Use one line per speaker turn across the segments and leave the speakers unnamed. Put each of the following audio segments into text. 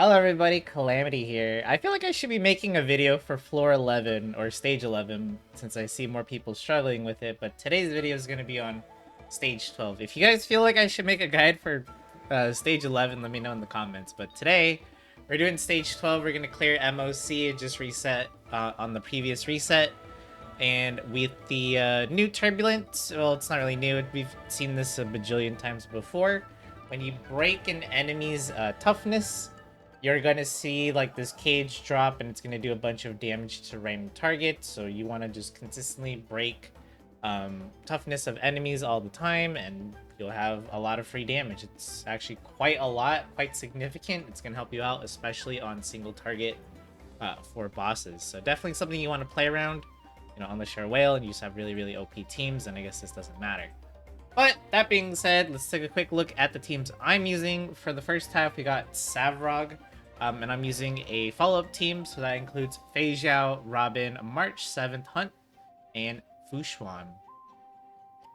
Hello everybody, Calamity here. I feel like I should be making a video for floor 11 or stage 11 since I see more people struggling with it, but today's video is going to be on stage 12. If you guys feel like I should make a guide for stage 11, let me know in the comments. But today, we're doing stage 12. We're going to clear MOC and just reset on the previous reset. And with the new Turbulence, well, it's not really new. We've seen this a bajillion times before. When you break an enemy's toughness, you're gonna see like this cage drop and it's gonna do a bunch of damage to random targets. So you want to just consistently break toughness of enemies all the time and you'll have a lot of free damage. It's actually quite a lot, quite significant. It's gonna help you out, especially on single target for bosses. So definitely something you want to play around, you know, unless you're a whale and you just have really OP teams, then I guess this doesn't matter. But that being said, let's take a quick look at the teams I'm using. For the first half, we got Savrog. And I'm using a follow-up team, so that includes Fei Zhao, Robin, March 7th Hunt, and Fushuan.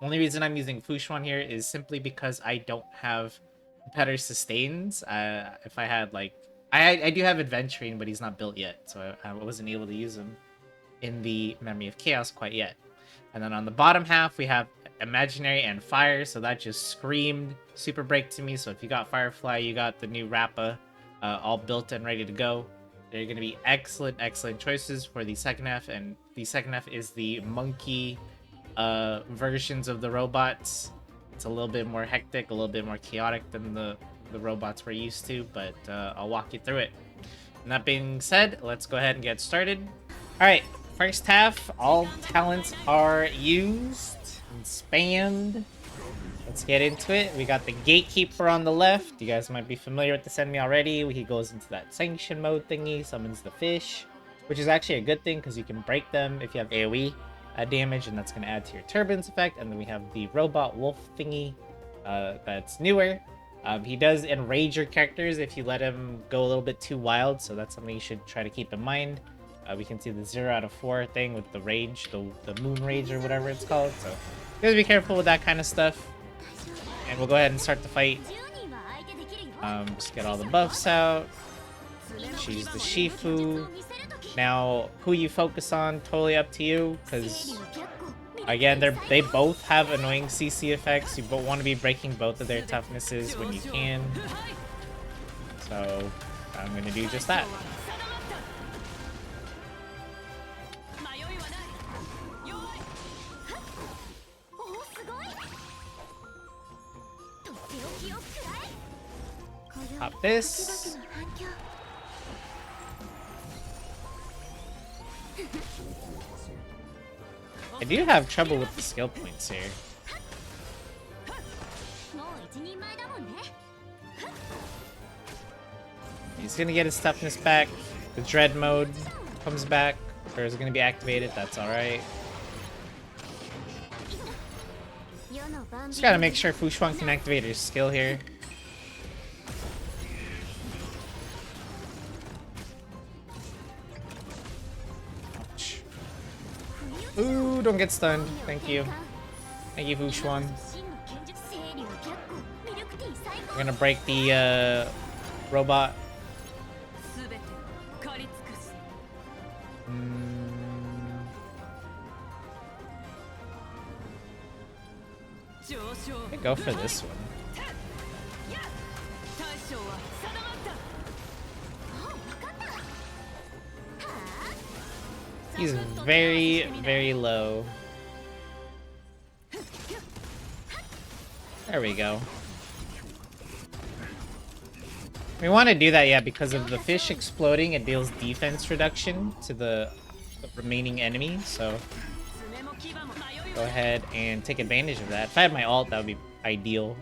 Only reason I'm using Fushuan here is simply because I don't have better sustains. If I had like... I do have Adventuring, but he's not built yet, so I wasn't able to use him in the Memory of Chaos quite yet. And then on the bottom half, we have Imaginary and Fire, so that just screamed Super Break to me. So if you got Firefly, you got the new Rappa, all built and ready to go. They're going to be excellent choices for the second half, and the second half is the monkey versions of the robots. It's a little bit more hectic, a little bit more chaotic than the robots we're used to, but I'll walk you through it. And that being said, let's go ahead and get started. Alright, first half, all talents are used and spammed. Let's get into it. We got the Gatekeeper on the left. You guys might be familiar with this enemy already. He goes into that Sanction mode thingy, summons the fish, which is actually a good thing because you can break them if you have AoE damage, and that's going to add to your Turbulence effect. And then we have the Robot Wolf thingy that's newer. He does enrage your characters if you let him go a little bit too wild, so that's something you should try to keep in mind. We can see the 0 out of 4 thing with the rage, the moon rage or whatever it's called. So you guys be careful with that kind of stuff. And we'll go ahead and start the fight. Just get all the buffs out. Choose the Shifu. Now, who you focus on, totally up to you, because again, they both have annoying CC effects. You want to be breaking both of their toughnesses when you can. So I'm gonna do just that. Pop this. I do have trouble with the skill points here. He's gonna get his toughness back. The dread mode comes back, or is it gonna be activated? That's alright. Just gotta make sure Fushuan can activate his skill here. Ooh, don't get stunned. Thank you. Thank you, Fushuan. We're gonna break the robot. Go for this one. He's very low. There we go. We want to do that, yeah, because of the fish exploding, it deals defense reduction to the remaining enemy, so go ahead and take advantage of that. If I had my ult, that would be ideal.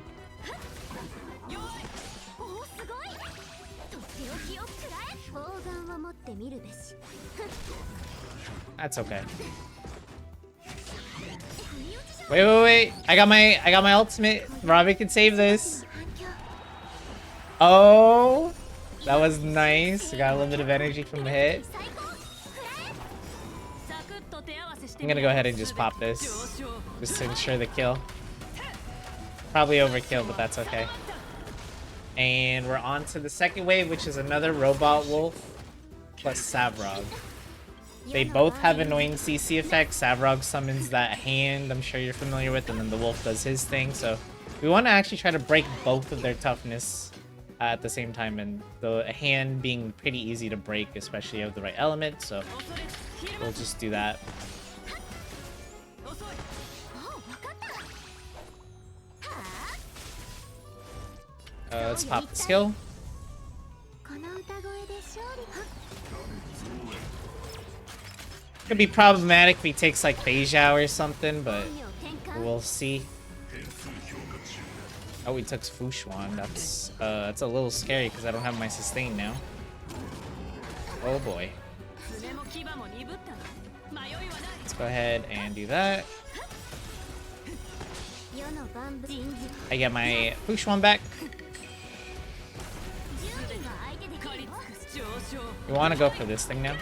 That's okay. Wait. I got my ultimate. Robin can save this. Oh, that was nice. I got a little bit of energy from the hit. I'm gonna go ahead and just pop this, just to ensure the kill. Probably overkill, but that's okay. And we're on to the second wave, which is another Robot Wolf plus Savrog. They both have annoying CC effects. Savrog summons that hand I'm sure you're familiar with, and then the Wolf does his thing. So we want to actually try to break both of their toughness at the same time, and the hand being pretty easy to break, especially of the right element. So we'll just do that. Let's pop the skill. Could be problematic if he takes like Beijao or something, but we'll see. Oh, he took Fushuan. That's a little scary because I don't have my sustain now. Oh boy. Let's go ahead and do that. I get my Fushuan back. We want to go for this thing now.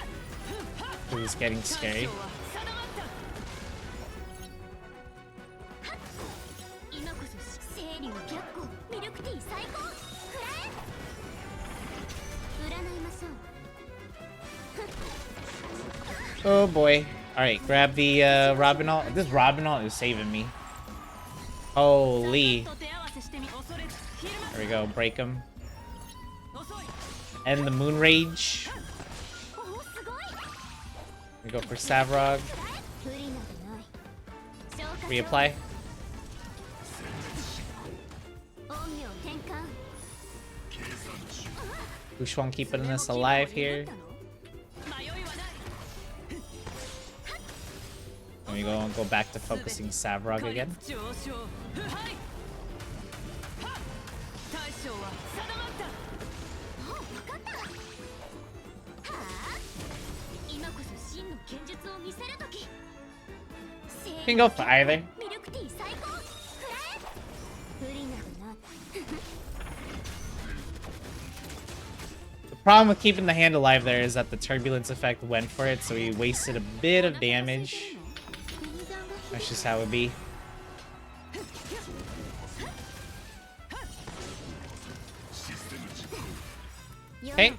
Because it's getting scary. Oh boy. Alright, grab the Robinal. This Robinal is saving me. Holy. There we go, break him. And the Moon Rage. We go for Savrog. Reapply. Fushuan keeping us alive here. And we go back to focusing Savrog again. You can go for either. The problem with keeping the hand alive there is that the Turbulence effect went for it, so he wasted a bit of damage. That's just how it be. Okay.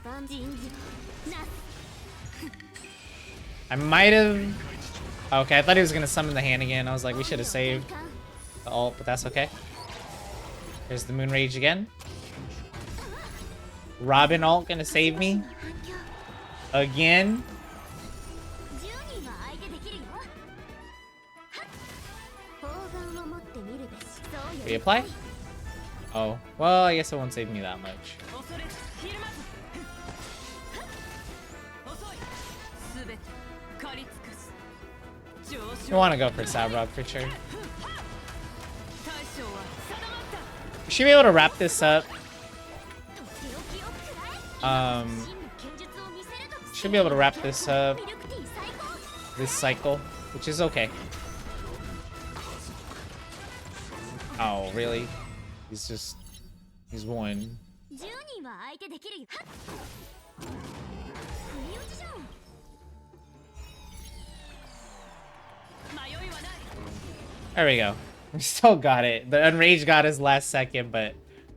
I might have... Okay, I thought he was going to summon the hand again. I was like, we should have saved the ult, but that's okay. Here's the Moon Rage again. Robin ult going to save me. Again. Reapply? Oh, well, I guess it won't save me that much. You want to go for Savrog for sure. We should be able to wrap this up. Should be able to wrap this up this cycle, which is okay. Oh, really? He's one. There we go. We still got it. The Unrage got his last second, but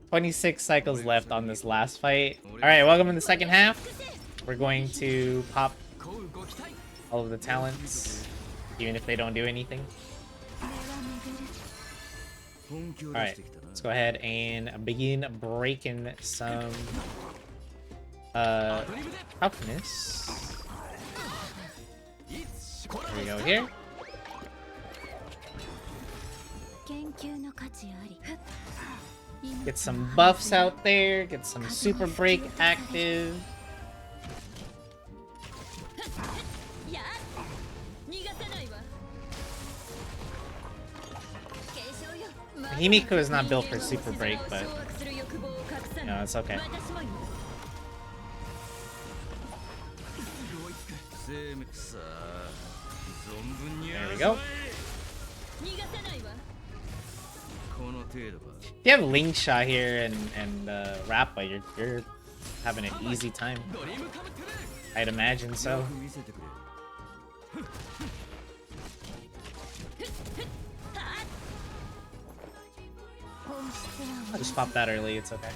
26 cycles left on this last fight. Alright, welcome in the second half. We're going to pop all of the talents, even if they don't do anything. Alright, let's go ahead and begin breaking some toughness. There we go here. Get some buffs out there, get some super break active. Himiko is not built for super break, but you know, it's okay. There we go. If you have Link Shot here and Rappa, you're having an easy time. I'd imagine so. I'll just pop that early, it's okay.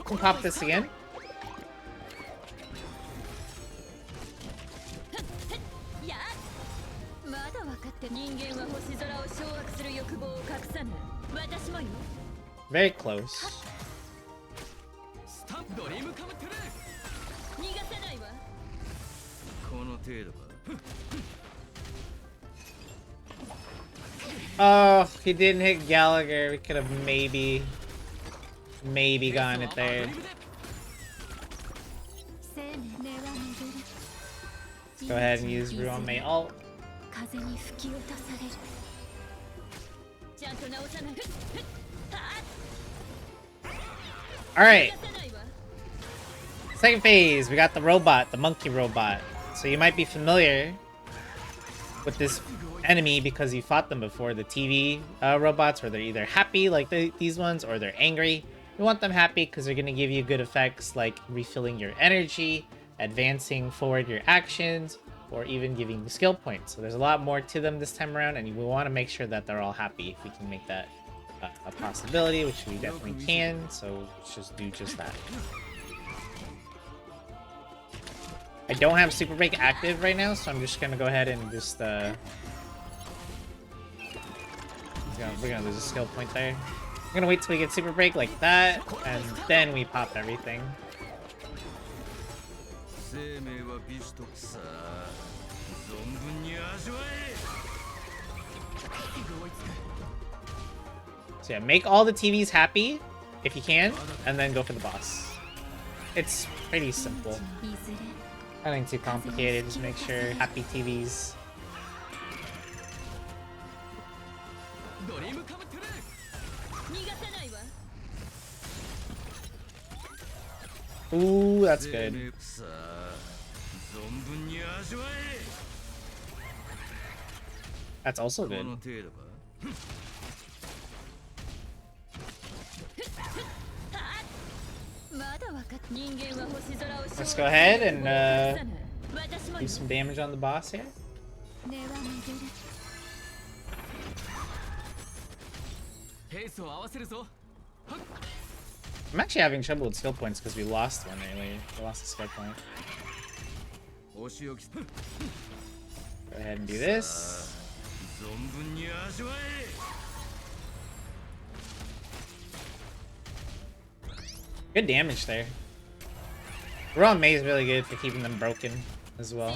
Can pop this again. Very close. Oh, he didn't hit Gallagher. We could have maybe gotten it there. Let's go ahead and use Ruon Mei ult. Alright. Second phase, we got the robot, the monkey robot. So you might be familiar with this enemy because you fought them before. The TV robots, where they're either happy like these ones or they're angry. You want them happy because they're going to give you good effects like refilling your energy, advancing forward your actions, or even giving you skill points. So there's a lot more to them this time around, and we want to make sure that they're all happy. If we can make that a possibility, which we definitely can, so let's just do just that. I don't have Super Break active right now, so I'm just gonna go ahead and just we're gonna lose a skill point there. I'm gonna wait till we get Super Break like that, and then we pop everything. So yeah, make all the TVs happy if you can, and then go for the boss. It's pretty simple. Nothing too complicated, just make sure happy TVs. Ooh, that's good. That's also good. Let's go ahead and do some damage on the boss here. I'm actually having trouble with skill points because we lost one earlier. We lost a skill point. Go ahead and do this. Good damage there. Ruon Mei is really good for keeping them broken as well.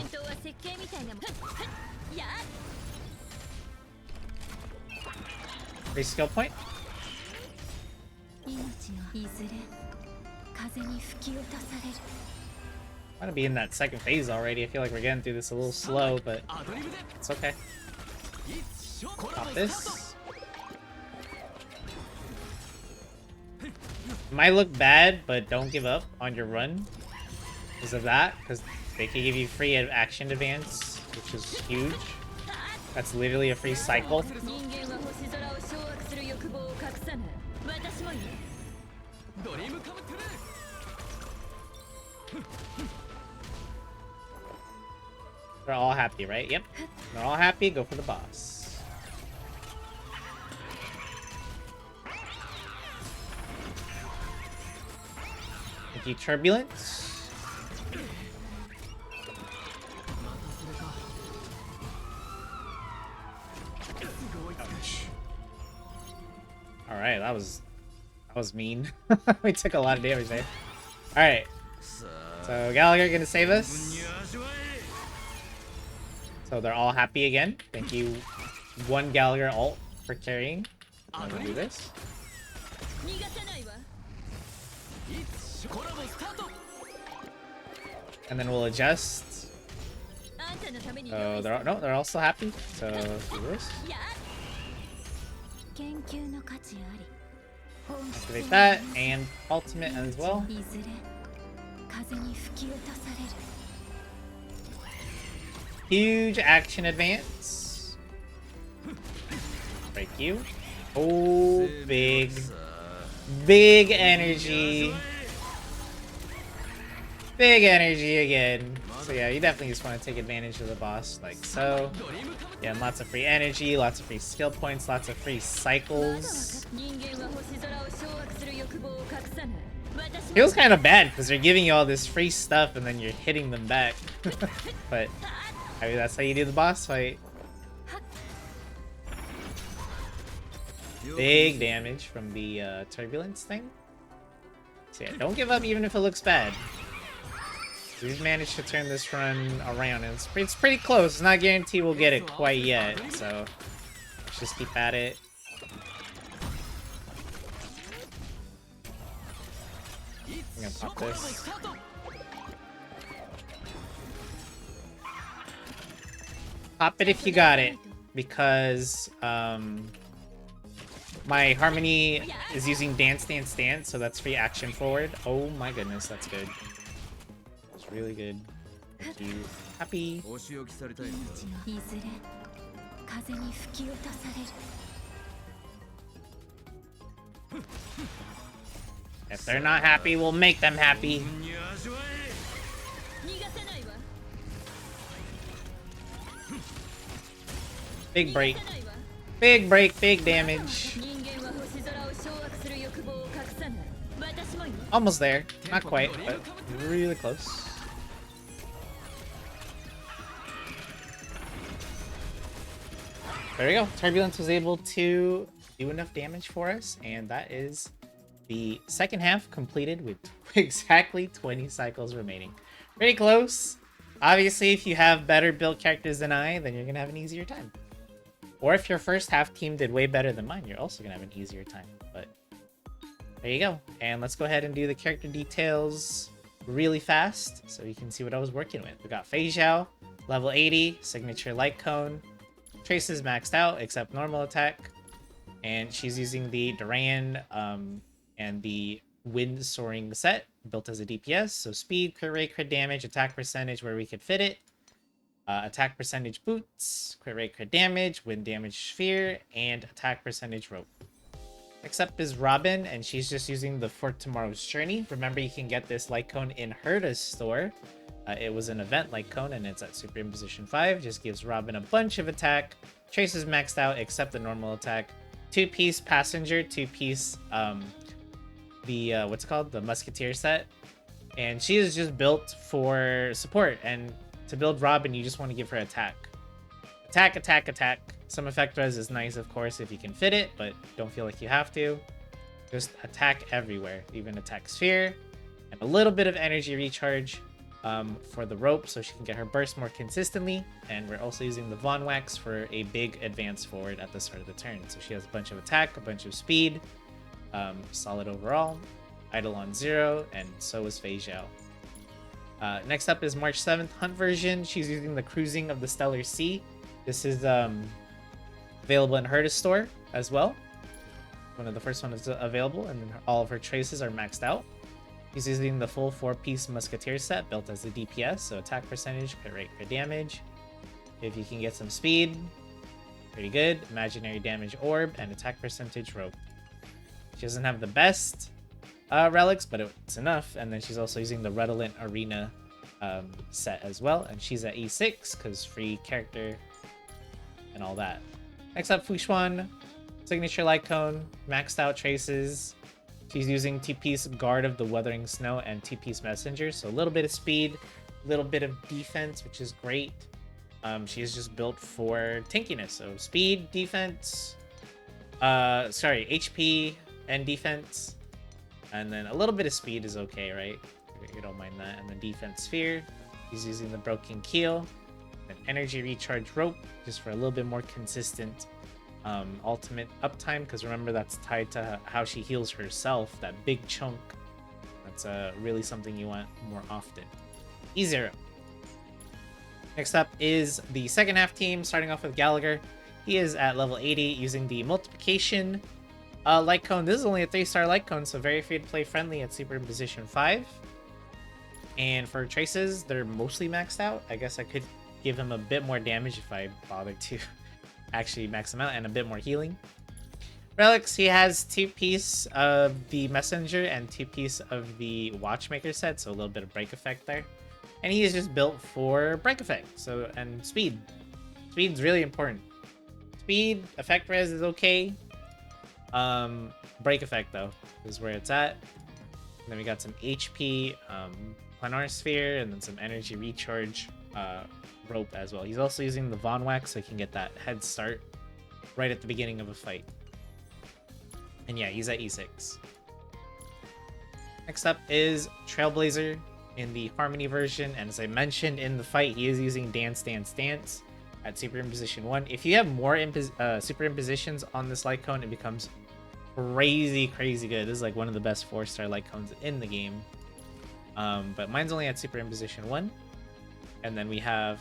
Free skill point. I'm gonna be in that second phase already. I feel like we're getting through this a little slow, but it's okay. Pop this. Might look bad, but don't give up on your run because of that, because they can give you free action advance, which is huge. That's literally a free cycle. They're all happy, right? Yep. They're all happy. Go for the boss. Thank you, Turbulence. Ouch. All right, that was mean. We took a lot of damage there. All right. So Gallagher gonna save us. So they're all happy again. Thank you, one Gallagher ult for carrying. I'm gonna do this. And then we'll adjust. Oh, they're all still happy. So do this. Activate that and ultimate as well. Huge action advance. Break you. Oh, big energy. Big energy again. So So yeah, you definitely just want to take advantage of the boss, like so. Yeah, and lots of free energy, lots of free skill points, lots of free cycles. Feels kind of bad because they're giving you all this free stuff and then you're hitting them back. But I mean, that's how you do the boss fight. Big damage from the Turbulence thing. So yeah, don't give up even if it looks bad. We've managed to turn this run around, and it's pretty close. It's not guaranteed we'll get it quite yet, so let's just keep at it. I'm gonna pop this. Pop it if you got it, because my Harmony is using Dance Dance Dance, so that's free action forward. Oh my goodness, that's good. That's really good. Thank you. Happy. If they're not happy, we'll make them happy. Big break. Big break, big damage. Almost there. Not quite, but really close. There we go. Turbulence was able to do enough damage for us, and that is the second half completed with exactly 20 cycles remaining. Pretty close. Obviously, if you have better built characters than I, then you're going to have an easier time. Or if your first half team did way better than mine, you're also going to have an easier time. But there you go. And let's go ahead and do the character details really fast so you can see what I was working with. We got Fei Zhao, level 80, signature light cone. Traces maxed out except normal attack. And she's using the Duran and the Wind Soaring set built as a DPS. So speed, crit rate, crit damage, attack percentage where we could fit it. Attack percentage boots, crit rate, crit damage, wind damage sphere, and attack percentage rope. Next up is Robin, and she's just using the For Tomorrow's Journey. Remember, you can get this light cone in Herta's store. It was an event light cone, and it's at Super Imposition 5. Just gives Robin a bunch of attack. Traces maxed out except the normal attack. 2-piece passenger, 2-piece what's it called? The Musketeer set. And she is just built for support, and to build Robin, you just want to give her attack. Attack, attack, attack. Some effect res is nice, of course, if you can fit it, but don't feel like you have to. Just attack everywhere, even attack sphere. And a little bit of energy recharge for the rope so she can get her burst more consistently. And we're also using the Von Wax for a big advance forward at the start of the turn. So she has a bunch of attack, a bunch of speed, solid overall. Idle on 0, and so is Fei Zhao. Next up is March 7th Hunt version. She's using the Cruising of the Stellar Sea. This is available in Herta's store as well. One of the first ones available, and then all of her traces are maxed out. She's using the full 4-piece Musketeer set built as a DPS, so attack percentage, crit rate, crit damage. If you can get some speed, pretty good. Imaginary damage orb, and attack percentage rope. She doesn't have the best relics, but it's enough. And then she's also using the Redolent Arena set as well, and she's at E6 because free character and all that. Next up, Fushuan, signature light cone, maxed out traces. She's using 2-piece Guard of the Wuthering Snow and 2-piece Messenger, so a little bit of speed, a little bit of defense, which is great. She is just built for tankiness, so speed, defense, HP and defense. And then a little bit of speed is okay, right? You don't mind that. And then defense sphere. He's using the broken keel. And energy recharge rope, just for a little bit more consistent ultimate uptime. Because remember, that's tied to how she heals herself. That big chunk. That's really something you want more often. E0. Next up is the second half team, starting off with Gallagher. He is at level 80 using the multiplication light cone. This is only a 3-star light cone, so very free to play friendly at Super Imposition 5. And for traces, they're mostly maxed out. I guess I could give him a bit more damage if I bothered to actually max him out, and a bit more healing. Relics, he has 2-piece of the Messenger and 2-piece of the Watchmaker set, so a little bit of break effect there. And he is just built for break effect, so and speed. Speed's really important. Speed, effect res is okay. Break effect though is where it's at. And then we got some HP, planar sphere, and then some energy recharge rope as well. He's also using the Von Wax so he can get that head start right at the beginning of a fight. And yeah, he's at E6. Next up is Trailblazer in the Harmony version, and as I mentioned in the fight, he is using Dance Dance Dance at Super Imposition 1. If you have more Super Impositions on this light cone, it becomes crazy good. This is like one of the best 4-star light cones in the game. But mine's only at Super Imposition 1. And then we have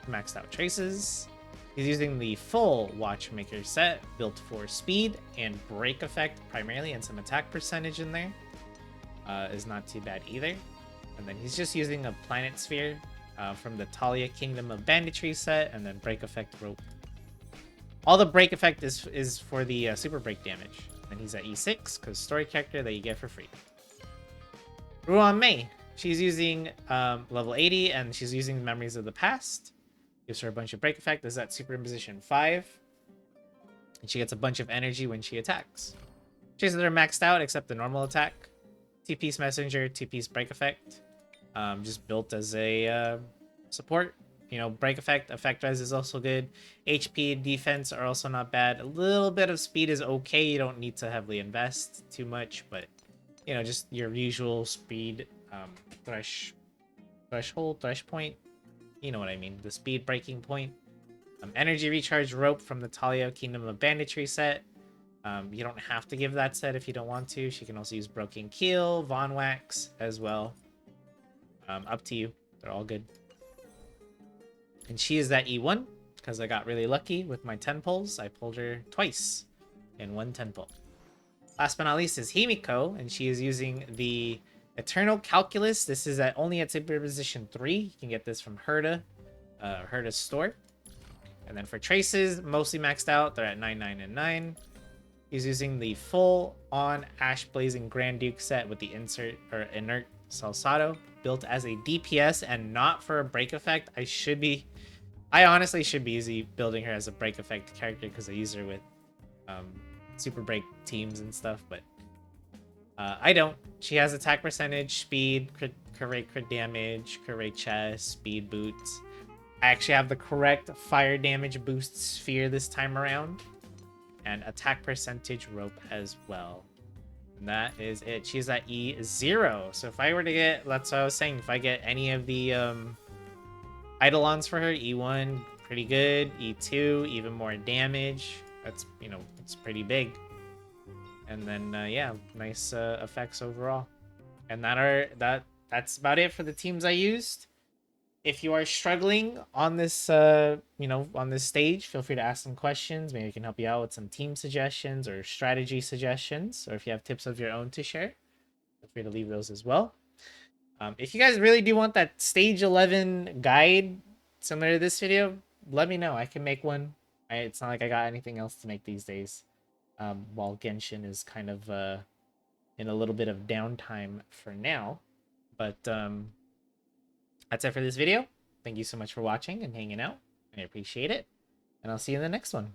maxed out traces. He's using the full Watchmaker set, built for speed and break effect primarily, and some attack percentage in there. Is not too bad either. And then he's just using a Planet Sphere from the Talia Kingdom of Banditry set, and then break effect rope. All the break effect is for the super break damage. And he's at E6 because story character that you get for free. Ruan Mei, she's using level 80, and she's using Memories of the Past. Gives her a bunch of break effect. This is at Super Imposition 5. And she gets a bunch of energy when she attacks. Chases are maxed out except the normal attack. 2-piece messenger, 2-piece break effect. Just built as a support. You know, break effect res is also good. HP, defense are also not bad. A little bit of speed is okay. You don't need to heavily invest too much, but you know, just your usual speed thresh point. You know what I mean. The speed breaking point. Energy recharge rope from the Talia Kingdom of Banditry set. You don't have to give that set if you don't want to. She can also use Broken Keel, Von Wax as well. Up to you. They're all good. And she is that E1 because I got really lucky with my 10 pulls. I pulled her twice in one 10 pull. Last but not least is Himiko, and she is using the Eternal Calculus. This is only at Super Position 3. You can get this from Herda's store. And then for traces, mostly maxed out. They're at 9, 9, and 9. He's using the full-on Ash Blazing Grand Duke set with the inert Salsado, built as a DPS and not for a break effect. I honestly should be easy building her as a break effect character because I use her with super break teams and stuff, but I don't. She has attack percentage, speed, crit rate, crit damage, crit rate chest, speed boots. I actually have the correct fire damage boost sphere this time around, and attack percentage rope as well. And that is it. She's at E0. So if I were to get, that's what I was saying, if I get any of the Eidolons for her, E1, pretty good. E2, even more damage. That's, you know, it's pretty big. And then, yeah, nice effects overall. And that's about it for the teams I used. If you are struggling on this, you know, on this stage, feel free to ask some questions. Maybe I can help you out with some team suggestions or strategy suggestions. Or if you have tips of your own to share, feel free to leave those as well. If you guys really do want that stage 11 guide similar to this video, let me know. I can make one. It's not like I got anything else to make these days. While Genshin is kind of in a little bit of downtime for now. But that's it for this video. Thank you so much for watching and hanging out. I appreciate it. And I'll see you in the next one.